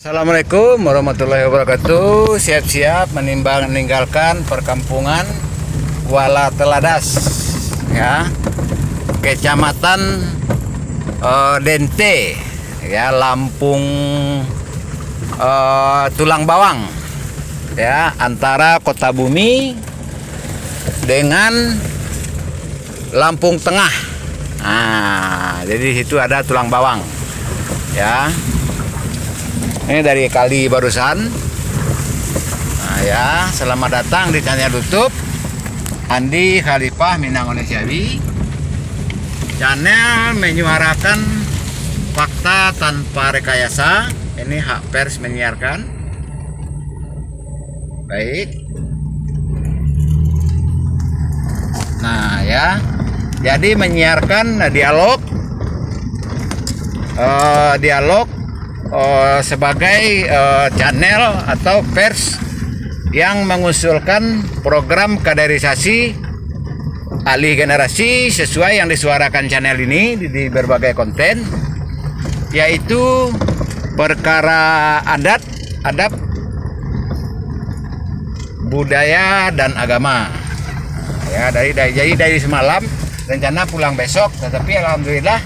Assalamualaikum warahmatullahi wabarakatuh. Siap-siap meninggalkan perkampungan Kuala Teladas, ya, Kecamatan Dente, ya, Lampung Tulang Bawang, ya, antara Kota Bumi dengan Lampung Tengah. Nah, jadi di situ ada Tulang Bawang, ya. Ini dari kali barusan. Nah, ya, selamat datang di channel YouTube Andi Khalifah Minang Onesiawi. Channel menyuarakan fakta tanpa rekayasa. Ini hak pers menyiarkan. Baik. Nah, ya. Jadi menyiarkan dialog sebagai channel atau pers yang mengusulkan program kaderisasi alih generasi sesuai yang disuarakan channel ini di berbagai konten, yaitu perkara adat, budaya dan agama. Ya, dari semalam rencana pulang besok, tetapi alhamdulillah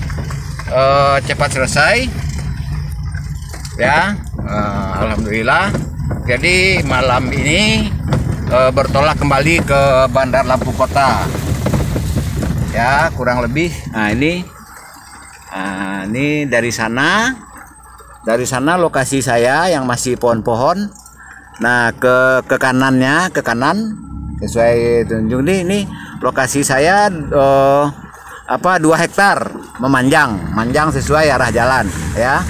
cepat selesai. Ya, alhamdulillah. Jadi malam ini bertolak kembali ke Bandar Lampung Kota. Ya, kurang lebih. Nah, ini dari sana. Dari sana lokasi saya yang masih pohon-pohon. Nah, ke kanannya, ke kanan sesuai tunjuk ini lokasi saya 2 hektar memanjang sesuai arah jalan, ya.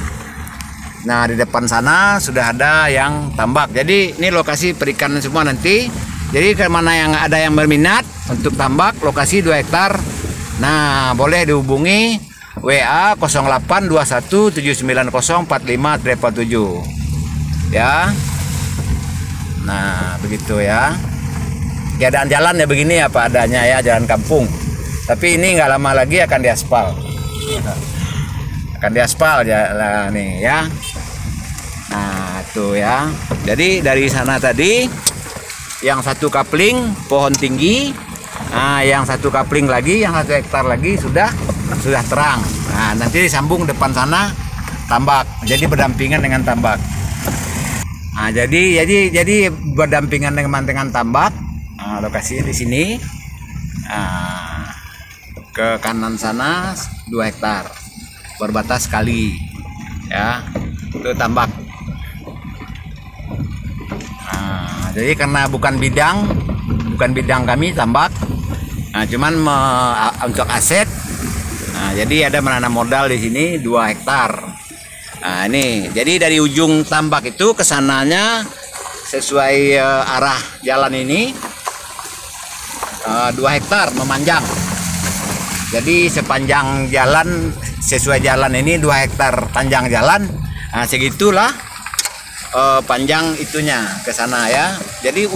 Nah, di depan sana sudah ada yang tambak. Jadi ini lokasi perikanan semua nanti. Jadi kemana yang ada yang berminat untuk tambak lokasi 2 hektar. Nah, boleh dihubungi WA 082179045777. Ya. Nah, begitu ya. Keadaan jalan ya begini apa adanya ya, jalan kampung. Tapi ini nggak lama lagi akan diaspal. Akan diaspal ya nih ya. Nah, tuh ya. Jadi dari sana tadi yang 1 kapling pohon tinggi. Nah, yang 1 kapling lagi, yang 1 hektar lagi sudah terang. Nah, nanti disambung depan sana tambak. Jadi berdampingan dengan tambak. Nah, jadi berdampingan dengan tambak. Nah, lokasinya di sini. Nah, ke kanan sana 2 hektar. Berbatas kali, ya, itu tambak. Nah, jadi karena bukan bidang kami tambak, nah, cuman untuk aset. Nah, jadi ada menanam modal di sini 2 hektar. Nah, ini jadi dari ujung tambak itu ke sananya sesuai arah jalan ini 2 hektar memanjang. Jadi sepanjang jalan, sesuai jalan ini 2 hektar panjang jalan. Nah, segitulah panjang itunya ke sana ya. Jadi ujung